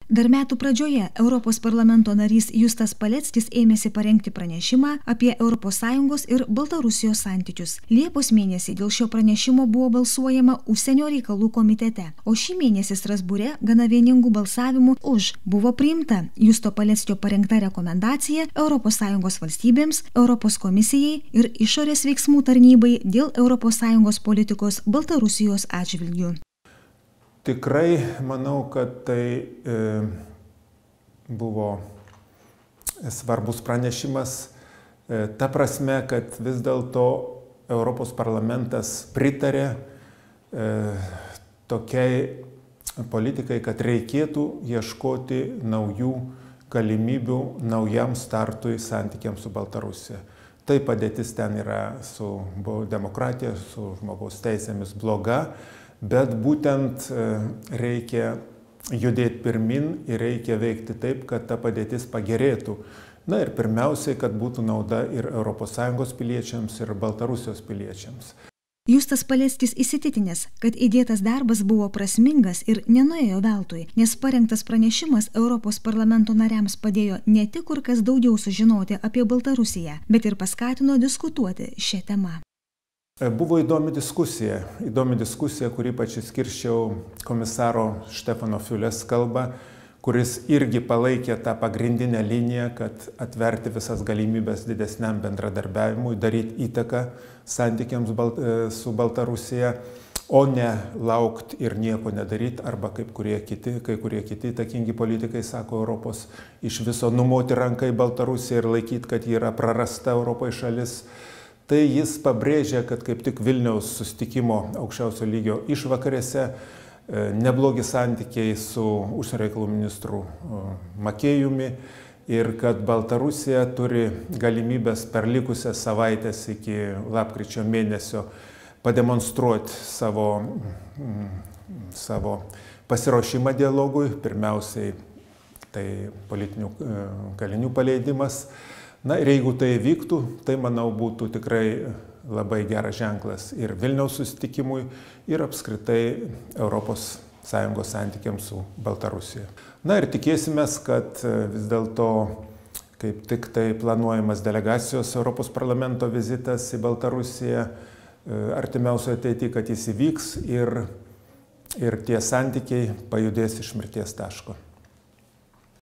Dar metų pradžioje Europos parlamento narys Justas Paleckis ėmėsi parengti pranešimą apie ES ir Baltarusijos santykius. Liepos mėnesį dėl šio pranešimo buvo balsuojama Užsienio reikalų komitete, o šį mėnesį Strasbūre gana vieningų balsavimų už buvo priimta Justo Paleckio parengta rekomendacija ES valstybėms, Europos komisijai ir išorės veiksmų tarnybai dėl ES politikos Baltarusijos atžvilgiu. Tikrai manau, kad tai buvo svarbus pranešimas, ta prasme, kad vis dėlto Europos parlamentas pritarė tokiai politikai, kad reikėtų ieškoti naujų galimybių naujam startui santykiams su Baltarusija. Tai padėtis ten yra su demokratija, su žmogaus teisėmis bloga. Bet būtent reikia judėti pirmin ir reikia veikti taip, kad ta padėtis pagerėtų. Na ir pirmiausiai, kad būtų nauda ir ES piliečiams, ir Baltarusijos piliečiams. Justas Paleckis įsitikinęs, kad įdėtas darbas buvo prasmingas ir nenuėjo veltui, nes parengtas pranešimas Europos parlamento nariams padėjo ne tik kur kas daugiau sužinoti apie Baltarusiją, bet ir paskatino diskutuoti šią temą. Buvo įdomi diskusija, kur ypač išskirčiau komisaro Štefano Fiulės kalbą, kuris irgi palaikė tą pagrindinę liniją, kad atverti visas galimybės didesniam bendradarbiavimui, daryti įtaką santykiams su Baltarusija, o ne laukti ir nieko nedaryti, arba kai kurie kiti įtakingi politikai sako Europos, iš viso numoti ranką į Baltarusiją ir laikyti, kad ji yra prarasta Europai šalis. Tai jis pabrėžia, kad kaip tik Vilniaus susitikimo aukščiausio lygio išvakarėse neblogi santykiai su užsienio reikalų ministru Makėjumi ir kad Baltarusija turi galimybės per likusias savaitės iki lapkričio mėnesio pademonstruoti savo pasiruošimą dialogui, pirmiausiai tai politinių kalinių paleidimas. Na ir jeigu tai vyktų, tai manau būtų tikrai labai geras ženklas ir Vilniaus susitikimui, ir apskritai ES santykiams su Baltarusija. Na ir tikėsimės, kad vis dėlto kaip tik tai planuojamas delegacijos Europos parlamento vizitas į Baltarusiją artimiausioje ateityje, kad jis įvyks ir tie santykiai pajudės iš mirties taško.